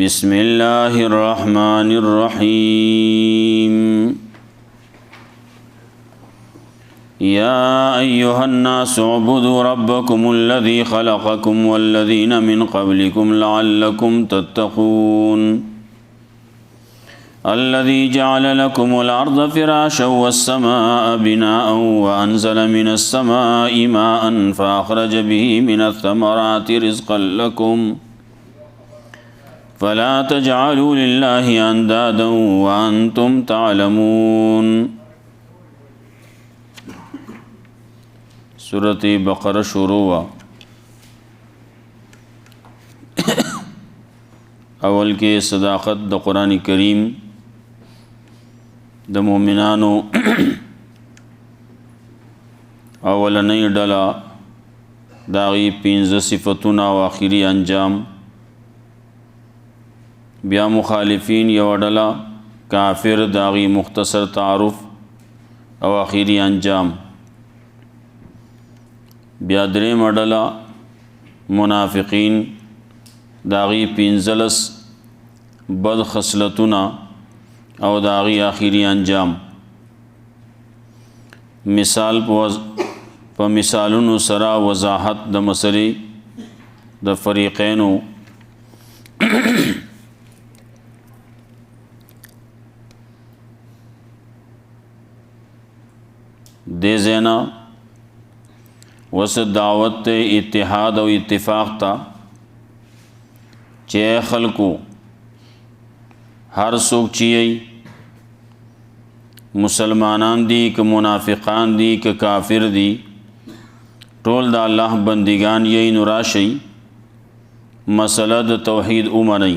بسم الله الرحمن الرحيم يا أيها الناس اعبدوا ربكم الذي خلقكم والذين من قبلكم لعلكم تتقون الذي جعل لكم الأرض فراشا والسماء بناء وأنزل من السماء ماء فأخرج به من الثمرات رزقا لكم فلا تجعلوا لله أندادا وأنتم تعلمون. سورة بقرة شروع اول کې صداقت د قرآن کریم د مؤمنانو اولنۍ ډله داغي 15 صفتونه او آخري انجام، بیا مخالفین یو ډله کافر داغي مختصر تعارف او آخري انجام، بیا درې ډله منافقین داغي 15 بد خصلتونه او داغي آخري انجام. مثال په مثالونو سره وضاحت د مسلې د فریقینو دې زینا وس دعوت اتحاد او اتفاق تا چې خلکو هر څوک چې مسلمانان دي که منافقان دي که کافر دي ټول د الله بندگان یې نو راشي مسله د توحید ومني.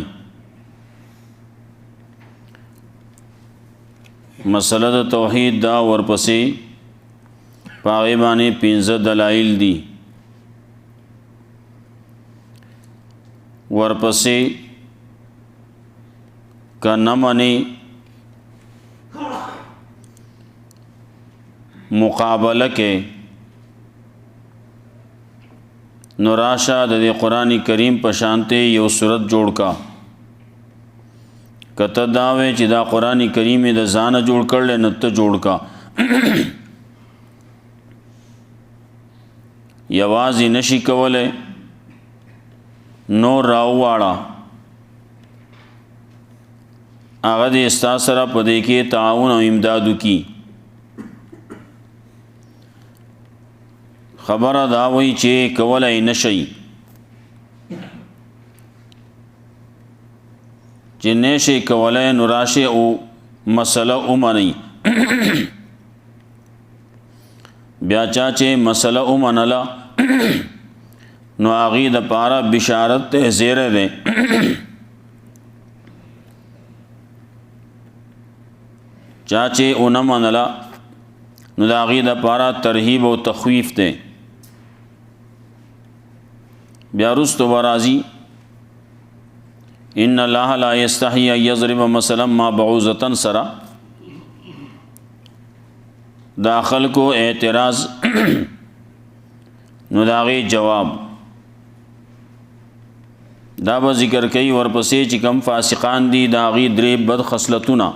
مسله د توحید دا ورپسې پاغي باندې 15 دلایل دي، ورپسې کنه منی مقابله کې نوراشا د قرآن کریم په شانته یو صورت جوړ کا کته دا وې چې دا قرآن کریم د ځان جوړ کړل نه ته جوړ کا یوازې نشي کوله نور راواړه هغه د استا سره په دې کې تعاون او امدادو کی خبره دا وای چې کولای نشي چې نشي کولای نو راشه او مسله اومني بیا چا چې مسله اومنله نو هغه د پاره بشارت ته زیره ده چا چې اون منله نو د هغه د پاره ترهیب او تخویف ده. بیا رستو برازي ان الله لا يستحي ان يضرب مثلا ما بعوزه سرا داخل کو اعتراض نو داغي جواب دا به ذکر کوي ورپسې چې کم فاسقان دي داغي درې بد خصلتونه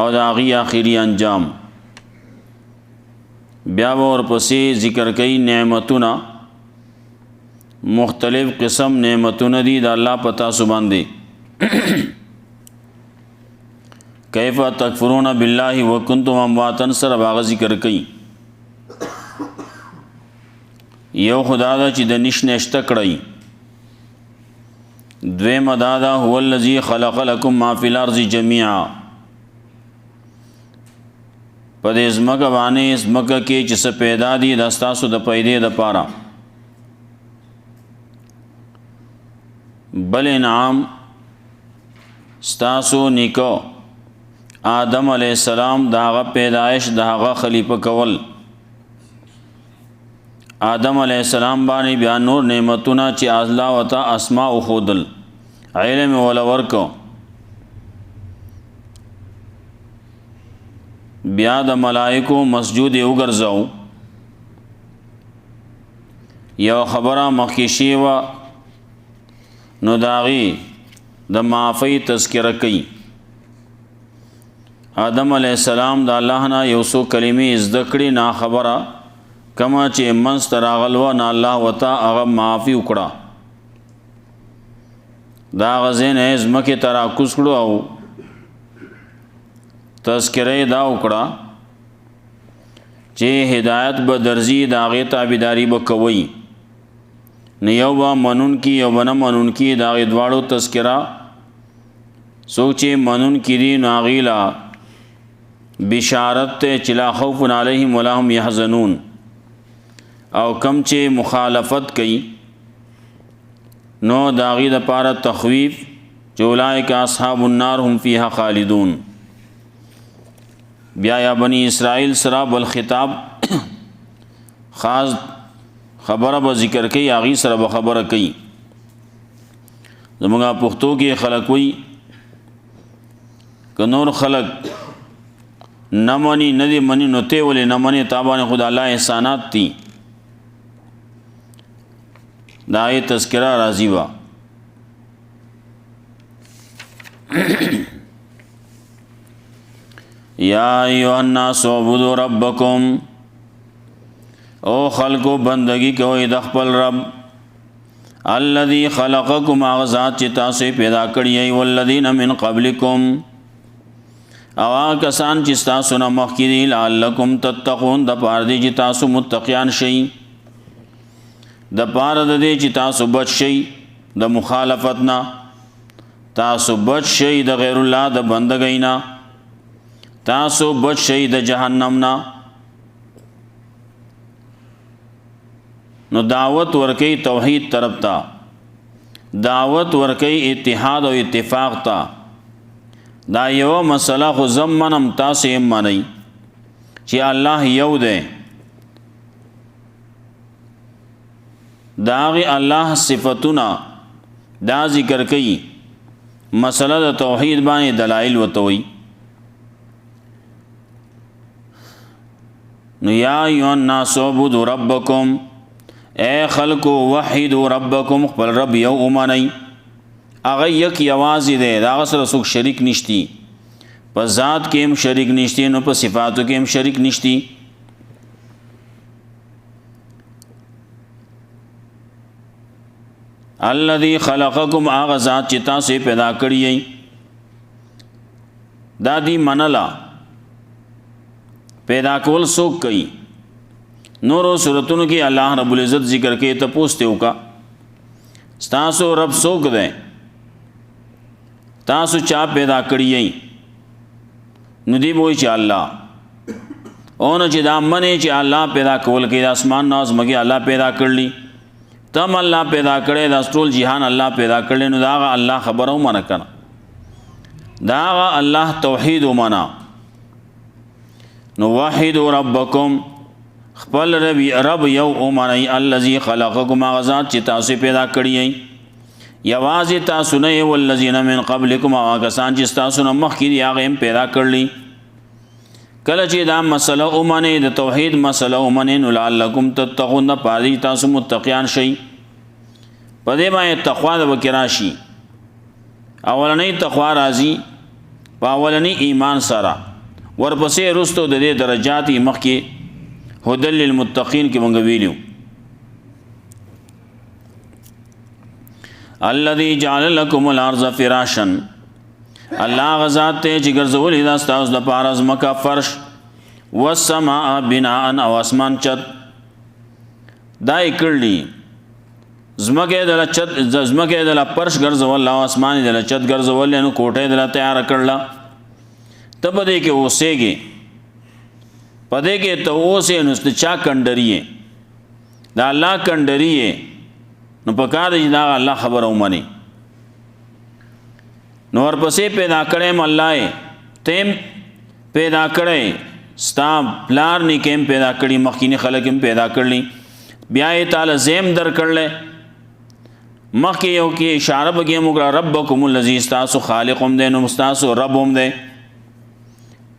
او داغي آخري انجام، بیا ورپسې ذکر کوي نعمتونه مختلف قسم نعمتونه دي د الله پتا سبحان دي کیف تکفرون بالله وکنتم امواتا سره باغ ذکر کوي یو خدا دا چې د نشنشته کړی، دویم دا هو الذی خلق لكم ما فی الارض جميعا په دې ځمکه باندې ځمکه کې چې څه پیدا دي د تاسو د پیدې د پاره، بل انعام ستاسو نیکو آدم علیہ السلام داغه پیدائش داغه خلیفہ کول، آدم علیہ السلام باندې بیا نور نعمتونه چې الله وتا اسماء او خودل علم ولا ورکو، بیا د ملائکو مسجود یو ګرځاو، یو خبره مخکې شی و نو داغي د معافی تذکرہ کوي. آدم علیہ السلام د الله نه یو څو کلمې زده کړې نه خبره کما چې منځ ته راغلوه نه الله وتا هغه معافي وکړه. دا غزین ازمکه ته راکوز کړو او تذکره دا وکړه چې هدایت به درځي د هغې تابعداري به کوئ. نه یو به منون کی یو به نه منون کی د هغې دواړو تذکره څوک چې منون کی دي نو هغې له بشارت ته چې لا خوف علیهم ولا هم یحزنون، او کم چې مخالفت کوي نو د هغې دپاره تخویف چې اولئک اصحاب النار هم فیها خالدون. بیا یا بنی اسرائیل سره بل خطاب خاص خبره به ذکر کوي، هغې سره به خبره کوي. زمونږ پښتو کې خلک وایي که نور خلک نه مني نه دې مني نو ته ولې نه منې، تا باندې خو د الله احسانات دي. دا آیه تذکره راځي وه. یا ایها الناس اعبدوا ربکم، او خلقو بندگی کوئ د خپل رب. الذي خلقکم، هغه ذات چې تاسو پیدا کړی والذین من قبلکم، او هغه کسان چې تاسو نه مخکې دي لعلکم تتقون، د پاره دی چې تاسو متقیان شئ، د پاره د دې چې تاسو بچ شئ د مخالفت نه، تاسو بچ شئ د غیر الله د بندګۍ نه، تاسو بچ شئ د جهنم نه. نو دعوت ورکی توحید طرف تا، دعوت ورکی اتحاد او اتفاق تا. دا یو مسله خو زمنم تاسو یې منئ چې الله یو دی، داغی الله صفتونه دا ذکر کئی. مسله د توحید باندې دلائل وتوي. نو یا ایها الناس اعبدوا ربکم، اے خلقو وحدوا ربکم، خپل رب یو اومنئ. هغه یک یوازې دی، د هغه سره څوک شریک نشتی، په ذات کې هم شریک نشتی نو په صفاتو کې هم شریک نشتی. الذي خلقکم، هغه ذات چې تاسو پیدا کړی یې. دا دی منلا پیدا کول څوک کوي. نورو سورتونو کې الله رب العزت ذکر کوي ته پوښتنه وکا تاسو رب څوک دی، تاسو چا پیدا کړی یې؟ نو دی وایي چې الله. او نه چې دا منې چې الله پیدا کول کوي، د اسمان نه ځمکه الله پیدا کړلی، تم الله پیدا کړی، دا ټول جهان الله پیدا کړی. نو دا الله خبره ومنه کنه، دا الله توحید ومنه. نو وحدوا ربکم، خپل رب یو ومنئ. الذي خلقکم، هغه ذات چې تاسو پیدا کړی یې. یوازې تاسو نه، والذین من قبلکم، هغه کسان چې تاسو نه مخکې دي هغه هم پیدا کړلی. کله چې دا مسله ومنئ، د توحید مسله ومنئ، نو لعلکم تتقون، د پاره دی تاسو متقیان شئ. په دې باندې تقوا د وکړه شي. اولنۍ تقوا راځي په اولنۍ ایمان سره، ورپسې رستو د دې درجات مخکې هدل للمتقین کې مونږ ویلو. الذي جعل لكم الارض فراشا، الله غزاد ته چې ګرځولې دا ستاسو د پاره ځمکه فرش، والسماء بناء، او اسمان چت. دا یې کړلي، ځمکه د چت، ځمکه د فرش ګرځول او اسمان د چت ګرځول، نو کوټه د تیار کړله. ته په دې کې اوسېږي، په دې کې ته اوسې، نو چا کنډري یې؟ دا الله کنډري یې. نو په کار دی دا الله خبره ومني. نو ورپسې پیدا کړم الله یې، تیم پیدا کړی، ستا پلار نیکیم پیدا کړي، مخکینی خلک هم پیدا کړلی. بیا یې تعالی زیم در کړلی. مخکې یو کې اشاره پکې موږ ربکم الذی، تاسو خالق هم دی، نو تاسو رب هم دی،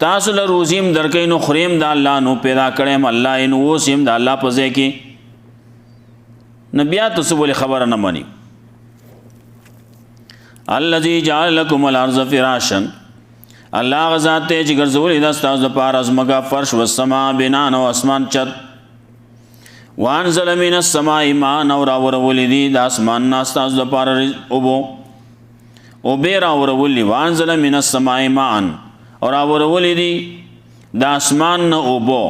تاسو له روزیم درکې، نو خریم د الله، نو پیدا کړم الله یې، نو اوس هم د الله په ځای کې. نو بیا تاسو ولې خبره نه منئ؟ الذي جعل لكم الارض فراشا الله غزاد ته چې ګرځولې دا ستاسو لپاره ازمکه فرش والسما بنا او اسمان چت وانزل من السماء ماء اور اورولې دي د اسمان نه ستاسو لپاره اوبو او بیر اورولې وانزل من السماء ماء اور اورولې دي د اسمان نه اوبو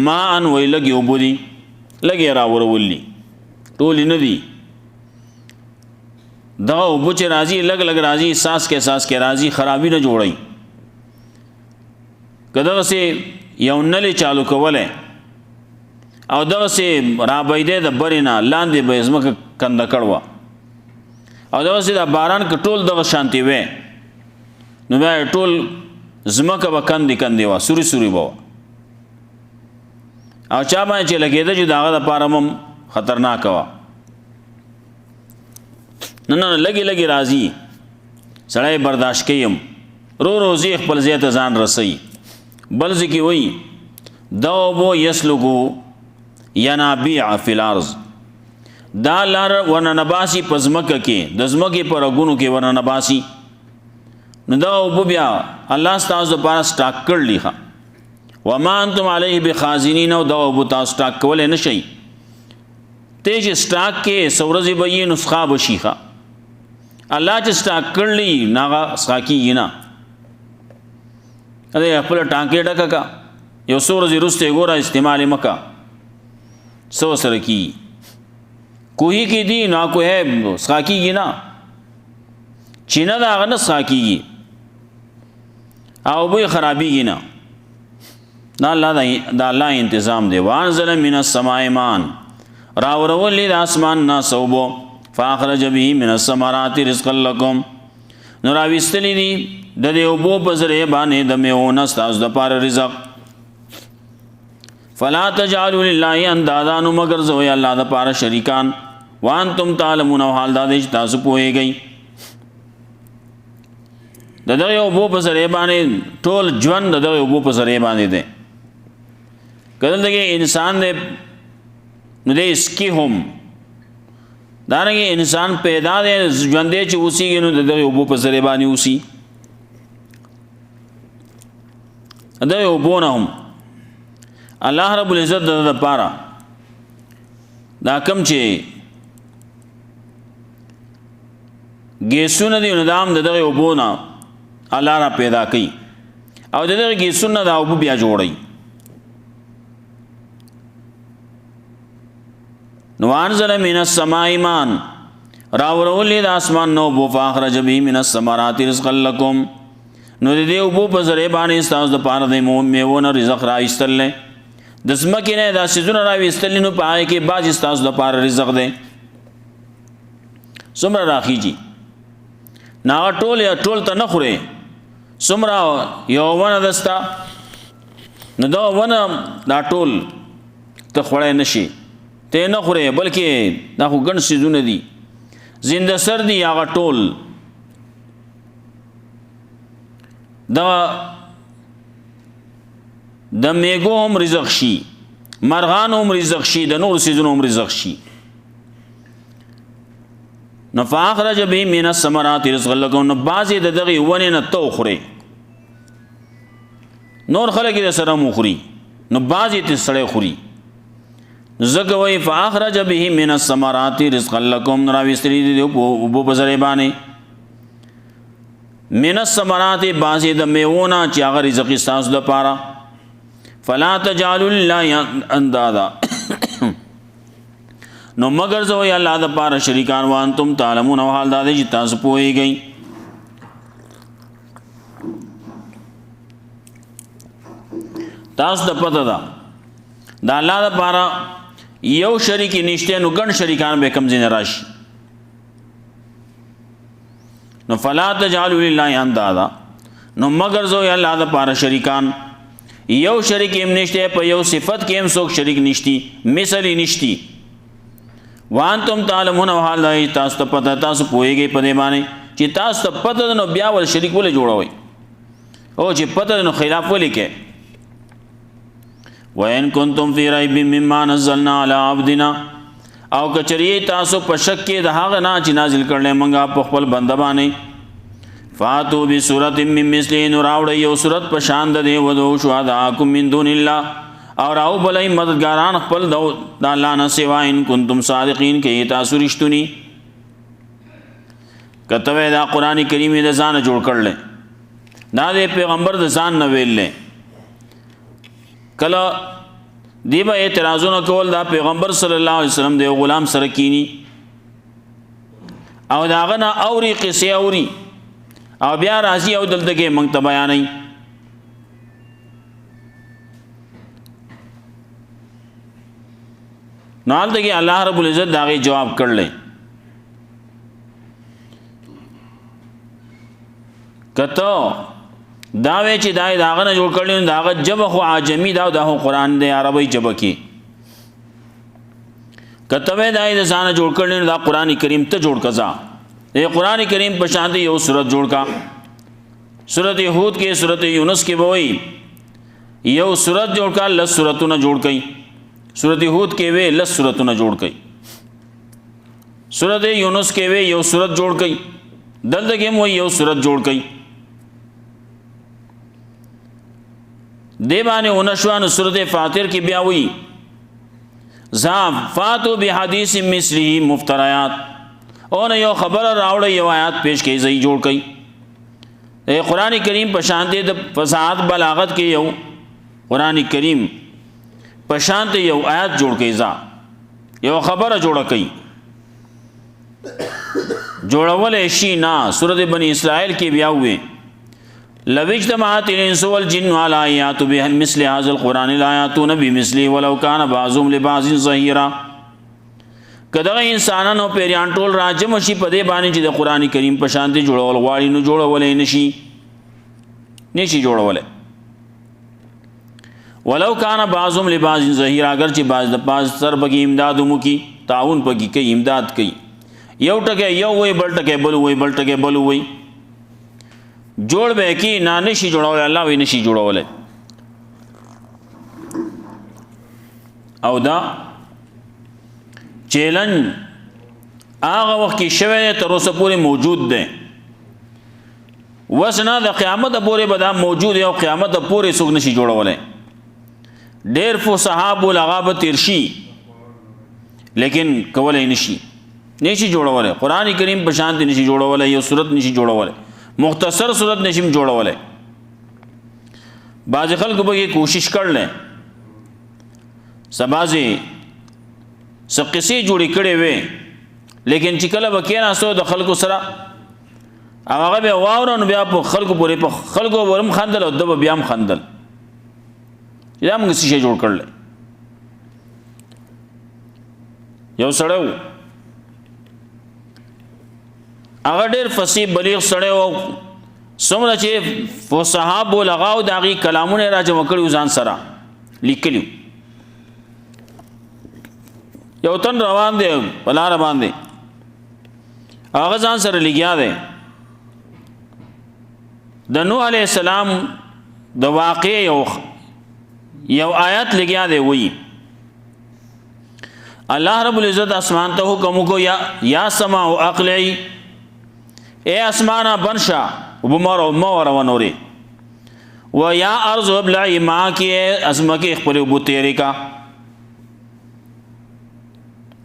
ماء وی لګي اوبو دي لګي را اورولې ټول نه دي دا اوبو چې راځي لګ لګ راځي ساس کې راځي خرابي نه جوړي کداغه سي یو نلی چالو کوله او دغه سي را بيده د برینا لاندې به زمکه کند کړوا او دغه سي د باران کټول دغه شانتي وې نو به ټول زمکه به کندي وا سوري بو او چا باندې چې لګیده چې داغه د پارمم خطرناک وا نه لګي راځي سړی برداشت کيم روزي خپل زیات ځان رسي بل ځکه وای دا بو یسلغو ینابیع فی الارض دا لار ورنباسی پزمکه کې د زمکه پر غونو کې ورنباسی نو دا وب بیا الله ستاسو لپاره سٹاک کړلی ښا وما انتم علیه بخازنین او دا وب تاسو سٹاک کول نه شي تیج سٹاک کې سورزی به نسخه بشي ښا الله چې سٹاک کړلی ناغه ساکی نه اده خپل ټانکې ډکا کا یو سورزی رسته ګوره استعمال مکا سو سره کی کوهی کی دی نا کو ہے ساکی گی نا چینا دا غنه ساکی گی او به خرابی گی نا دا الله انتظام دی وانزل من السماء ماء راورول د اسمان نا صوبو فاخرج به من الثمرات رزقا لكم نو راوستلی دی د دې وبو په ذریعہ باندې د میوه تاسو د پاره رزق فلا تجعلوا لله اندادا نو مگر زوی الله د پاره شریکان وانتم تعلمون حال د دې تاسو پوهیږئ دغه یو بو په ذریعہ باندې ټول ژوند دغه یو بو په ذریعہ باندې ده کله دغه انسان دې نو دې اسکی هم دارنګه انسان پیدا دې ژوند دې چې اوسېږي نو دغه یو بو په ذریعہ باندې اوسې دغه یو بو نه هم الله رب العزت د پاره دا کم چې گیسونه دی ندام دغه وبونه الله را پیدا کړي او دغه گیسونه دا وب بیا جوړي نو انزل من السماء ماء راورول د اسمان نو بو فاخرج به من الثمرات رزقا لكم نو دې وبو په ذریعہ باندې تاسو د پاره د میوه رزق را ایستل د زمکه نه دا سيزونه راويستل نو پای کې باج استاسو د پاره رزق ده څومره راخیږي نا ټول ته نه خوري څومره یو ونه دستا نو دا ونه دا ټول ته خورای نشي ته نه خوري بلکې دا خو ګڼ سيزونه دي زنده سر دي هغه ټول دا د میګو هم رزق شي مرغان هم رزق شي د نور سيزونو هم رزق شي نو فاخرج به من الثمرات رزقا لكم نو بعضی دغه ونه نه تو خوري نور خلک د سره مخوري نو بعضی ته سړی خوري زګ وای فاخرج به من الثمرات رزقا لكم راويستري دي په بازار باندې من الثمرات بعضی د میوونه چې هغه رزق تاسو د پاره فلا تجعلوا لله اندادا نو مگر زو یا الله د پاره شریکان وان تم تعلمون او حال د دې تاسو پويږئ تاسو د پته دا د الله د پاره یو شریک نشته نو ګڼ شریکان به کم زین راشي نو فلا تجعلوا لله اندادا نو مگر زو یا الله د پاره شریکان یو شریک هم نشته په یو صفت کې هم څوک شریک نشتی مثلی نشتی وانتم تعلمون حال تاسو ته پته تاسو پوهیږئ په دې باندې چې تاسو ته پته نو بیا ول شریک ولې جوړوي او چې پته نو خلاف ولې کې وَإِن كُنتُمْ فِي رَيْبٍ مِّمَّا نَزَّلْنَا عَلَىٰ عَبْدِنَا او کچری تاسو په شک کې د هغه نه چې نازل کړل منګه په خپل بنده باندې فاتو بسورت من مثله نراوڑی یو صورت پشاند دے ودو شهداءکم من دون اللہ اور او بلئی مددگاران خپل دا اللہ نہ سوا ان کنتم صادقین کہ تاسو رښتونی کتوے دا قرآن کریم دا ځان جوړ کړل دا دے پیغمبر دا ځان نه ویل کله دیبا اعتراضونه کول دا پیغمبر صلی الله علیه وسلم دے غلام سره کینی او داغه نه اوري قصه اوري او بیا راځي او دلته کې مونږ ته بیانای نو حالت کې الله رب العزت داغه جواب کړل کته دا وی چې داغه نه جوړ کړل داغه جبه خو عجمی دا قرآن دی عربی جبه کې کته وی د ځان جوړ کړل دا قرآن کریم ته جوړ کزا یہ قرآن کریم پشانتی یو سورت جوڑ کا سورت ہود کے سورت یونس کے بوئی یو سورت جوڑ کا لس سورتوں نہ جوڑ کئی سورت ہود کے وے لس سورتوں نہ جوڑ کئی سورت یونس کے وے یو سورت جوڑ کئی دلد کے موئی یو سورت جوڑ کئی دیبان انشوان سورت فاتر کی بیاوئی زام فاتو بحدیث مثلی مفترایات اور یو خبر راوڑ یو آیات پیش کی زئی جوڑ کئی قرآن کریم پشانتے فصاحت بلاغت کے یو قرآن کریم پشانتے یو آیات جوڑ کئی زا یو خبر جوڑ کئی جوڑول اشی نا سورت بنی اسرائیل کی بیا ہوئے لو اجتمعت الانس والجن علی آیات بمثل هذا القرآن لا یاتون بمثله ولو کان بعضهم لبعض ظهیرا کدغه انسانانو پیریان ټول راجم شي په دې باندې چې د قرآن کریم په شان دي جوړول غواړي نو جوړولې نشي جوړولې ولو کان بعضهم لبعض ظهیر اگر چې بعض د بعض سر بګي امداد مو کی تعاون پکې کوي امداد کوي یو ټکه یو وای بل ټکه بل وای بل ټکه بل وای جوړ به کی نه نشي جوړول الله وی نشي جوړولې او دا چیلنج آغا وقت کی شوه تر اوسه پورې موجود ده وسنا د قیامت پورې بدا موجود او قیامت پورې څوک نشي جوړولای ډېر فو صحابه لغابه ترشی لیکن کولای نشي جوړولای قران کریم په شان دي نشي جوړولای یو صورت نشي جوړولای مختصر صورت نشي جوړولای بعض خلکو به کوشش کړل سبازي سقسی جوړی کړي وې لیکن چې کله وکینا سو د خلکو سره هغه به واورن بیا په خلکو پورې په خلکو ورم خندل او د بیا هم خندل یا موږ څه جوړ کړل یو سړیو هغه ډېر فصیح بلیغ سړیو څومره چې فصحاب لغاو داغي کلامونه راځم کړي ځان سره لیکلیو یو تن روان دی بلار باندې هغه ځان سره لګیا دی د نوح علیہ السلام د واقع یو آیت لګیا دی وی الله رب العزت اسمان ته حکم کو یا سما او اقلعی اے اسمانہ بنشا وبمر مور ونوري و یا ارض ابلعی ما کی ازمکه خپل وبو تیری کا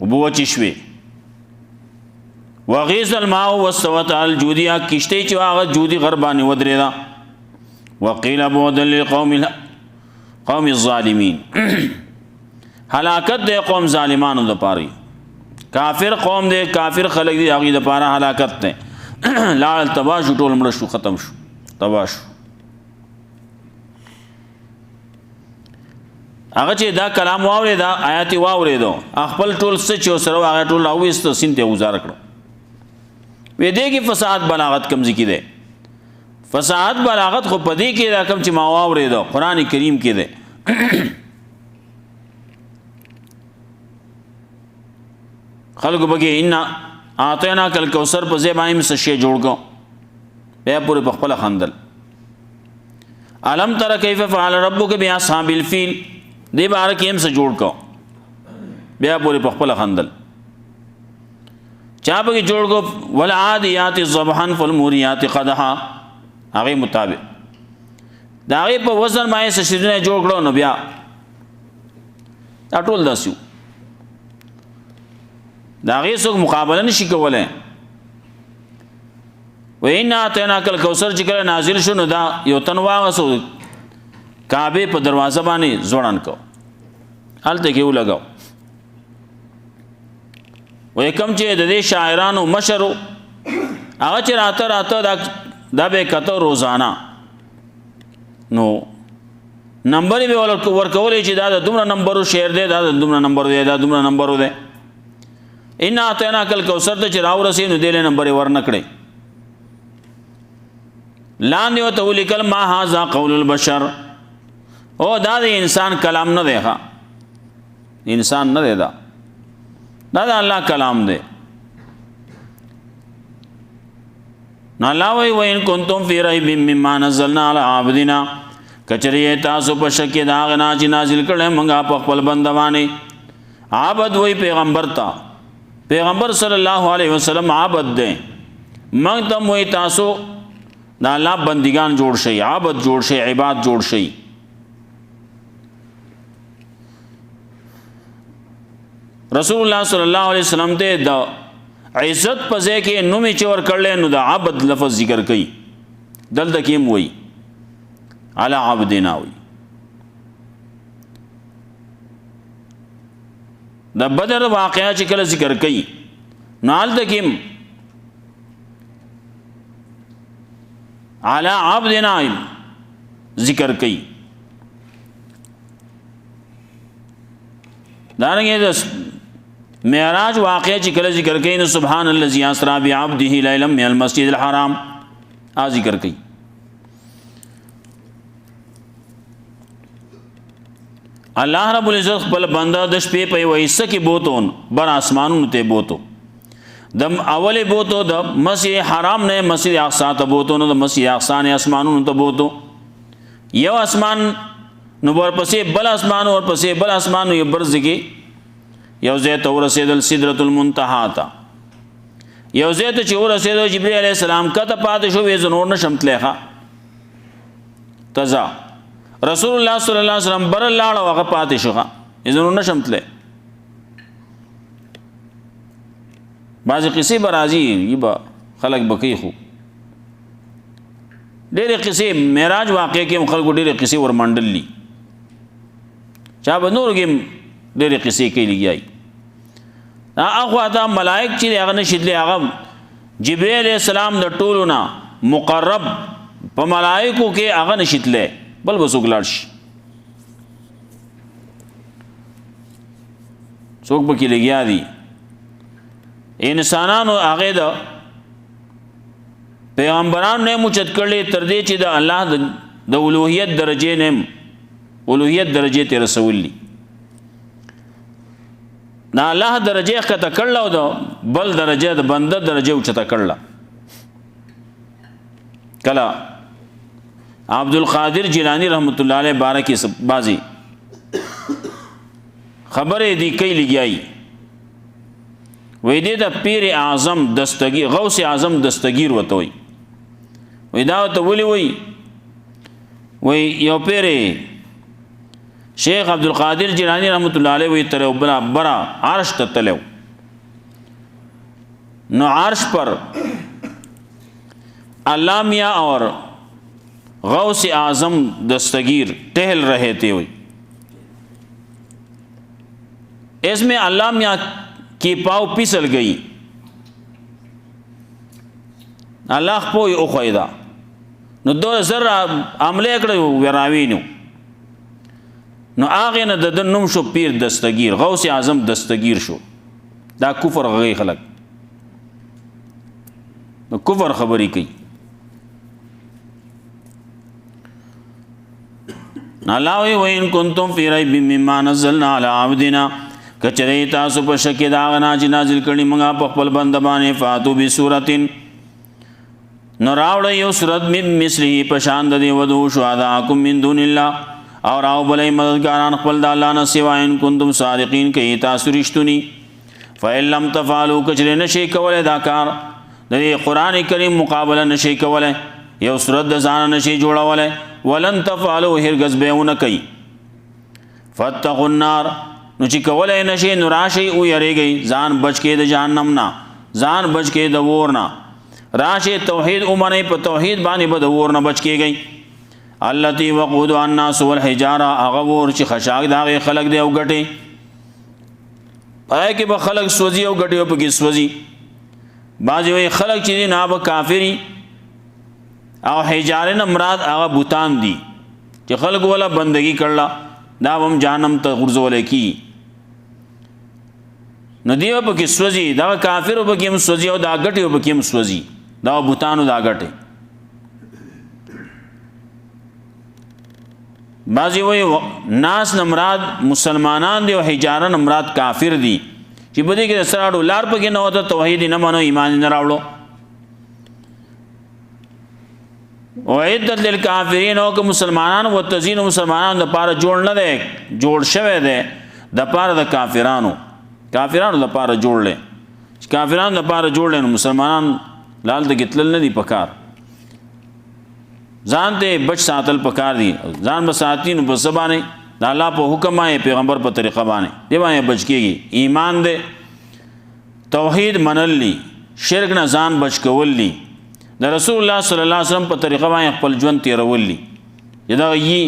وبو چشوي وغيظ الماء واستوت على الجودية کشتی چې هغه جودي غربانه ودرېدا وقيل بعد للقوم الظالمين هلاکت د قوم ظالمانو د پاره کافر قوم د کافر خلک دی هغه د پاره هلاکت ده لاړ تباش ټول مړ شو ختم شو تباش هغه چې دا کلام واوري دا آیات واوري دو خپل ټول سچ او سره هغه ټول اوست سینته گزار کړو وې دې کې فساد بلاغت کم ذکی ده فساد بلاغت خو پدې کې دا کم چې ما واوري دو قران کریم کې ده خلق بګي ان اعطینا کل کوثر په زبایم څه شی جوړ کو بیا پورې په خپل خندل علم تر کیف فعل ربک باصحاب الفیل دې بار کې هم څه جوړ کو بیا پورې په خپل خندل چا پکې جوړ کو والعادیات ضبحا فالموریات قدحا هغه مطابق دا هغه په وزن باندې سشدونه جوړ کړو نو بیا دا ټول داسیو دا هغه څوک مقابله نشي کولای وإنا أعطيناك الكوثر چې کله نازل شو نو دا یو تن واغسو کعبه په دروازه باندې زوړان کو هلته کې ولګاو وې کوم چې د دې شاعرانو مشرو هغه چې راته دا به کته روزانه نو نمبر به ورکولې چې دا د دومره نمبرو شعر دی دا د دومره نمبر دی دا دومره نمبر دی ان اعطيناك الكوثر ته چې راو رسې نو دې نمبر ورنکړي لاندې وته ولیکل ما هاذا قول البشر او دا د انسان کلام نه دی ښا انسان نه دی دا د الله کلام دی نو الله وی وین کنتم فی ریب مما نزلنا علی عبدنا کچری تاسو په شک دا غنا چې نازل کړه مونږه په خپل بندوانه عبد وی پیغمبر تا پیغمبر صلی الله علیه وسلم عبد دی مونږ تم وی تاسو دا الله بندگان جوړ شي عبد جوړ شي عبادت جوړ شي رسول الله صلی الله علیه وسلم ته دا عزت پځه کې نومي چور کړل نو دا عبد لفظ ذکر کړي دلته کې وای علی عبدنا وای دا بدر واقعا چې کله ذکر کړي نال دکیم علی عبدنا ذکر کړي دارنګه معراج واقعہ چې کله ذکر کین سبحان الذي اسرا بعبده ليلا من المسجد الحرام ذکر کین الله رب العزت خپل بنده د شپې په وایسه کې بوتون بر اسمانونو ته بوتو د اوله بوتو د مسجد حرام نه مسجد اقصا ته بوتو نو د مسجد اقصا نه اسمانونو ته بوتو یو اسمان نو ورپسې بل اسمان ورپسې بل اسمان یو برز کې یو زیت ورسېدل سدرۃ المنتهى تا یو زیت چې ورسېدل جبرئیل علیہ السلام کته پاتې شو وې زنور نشم تلخه تزا رسول الله صلی الله علیه وسلم بر لاړ وغه پاتې شو زنور نشم تله بعضی قصې برازي یبا خلق بکی خو ډېرې قصې معراج واقع کې خلکو ډېرې قصې ورمنډلې چا به نور کې ډېرې قصې کې لګیای هغه دا ملائک چې هغه نشیدلې هغه جبرئیل علیہ السلام د ټولو نه مقرب په ملائکو کې هغه نشیدلې بل وسوک لاړ شي څوک به کې لګیا دي انسانانو هغه د پیغمبرانو نه موچت کړلې تر دې چې د الله د اولوہیت درجه نه اولوہیت درجه ته رسولي نا الله درجه کته کړل او بل درجه د بنده درجه اوچته کړل کلا عبد القادر جیلانی رحمت الله علیه بارکی بازی خبره دی کوي لګیای وې دې د پیر اعظم دستگیر غوث اعظم دستگیر وته وي وې دا ته ولي وي وې یو پیر شیخ عبد القادر جیلانی رحمت الله علیه وی تر برا عرش ته تلو نو عرش پر اللہ میاں اور غوث اعظم دستگیر ٹہل رہے تھے ہوئی اس میں اللہ میاں کی پاؤ پسل گئی اللہ پوئی اخویدہ نو دو ذرہ عملے اکڑے وراوینو نو آغی نا ددن نم شو پیر دستگیر غوث اعظم دستگیر شو دا کفر غی خلق نو کفر خبری کی نالاوی وین کنتم فی ریب مما نزلنا علی عبدنا کچری تاسو په شک دا غنا چې نازل کړي موږ په خپل بنده باندې فاتو بسورتن نو راوړ یو سورت مثله په شان د دی ودو شهداکم من دون الله اور او بلې مددګاران خپل د الله نه سوا ان کنتم صادقین کې تاسو رښتونی فإن لم تفعلوا کچره نشي کولای دا کار د قرآن کریم مقابله نشي کولای یو صورت د ځان نشي جوړولای ولن تفعلوا هرگز به ونه کوي فتقوا النار نو چې کولای نشي نو راشي او یریږي ځان بچ کې د جهنم نه ځان بچ کې د اور نه راشي توحید اومنه په توحید باندې به د اور نه بچ کېږي التي وقودها الناس والحجاره هغه ور چې خشاک داغه خلق دی او ګټي پای کې به خلق سوځي او ګټي او پکې سوځي بعض وی خلق چې نه به کافری او حجاره نه مراد هغه بوتان دي چې خلق ولا بندگی کړلا دا هم جهنم ته غرزول کی ندیو پکې سوځي دا کافر په کې هم سوځي او دا ګټي په کې هم سوځي دا بوتانو دا ګټي بعضی وی ناس نمراد مسلمانان دی او حجاره نمراد کافر دی چې بده کې سره ډولار پکې نه وته توحید نه مانو ایمان نه راوړو او عدت للکافرین او که مسلمانان و تزین مسلمانان د پاره جوړ نه دی جوړ شوی دی د پاره د کافرانو د پاره جوړ لې چې کافرانو د پاره جوړ لې مسلمانان لال د گتل نه دی پکار ځان ته بچ ساتل پکار دي ځان بساتین په سبانه د الله په حکم باندې پیغمبر په طریقه باندې دی باندې بچ کیږي ایمان دې توحید منلی شرک نه ځان بچ کولی د رسول الله صلی الله علیه وسلم په طریقه باندې خپل ژوند تیرولی یدا یي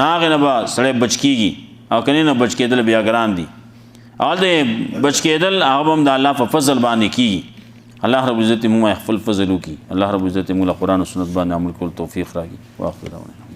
ناغه نه با سړی بچ کیږي او کني نه بچ کېدل بیا ګران دي اول دې بچ کېدل هغه هم د الله په فضل باندې کیږي الله رب عزت مو خپل فضل وکي الله رب عزت مو قرآن او سنت باندې عمل کول توفیق راکړي واخر دعوانا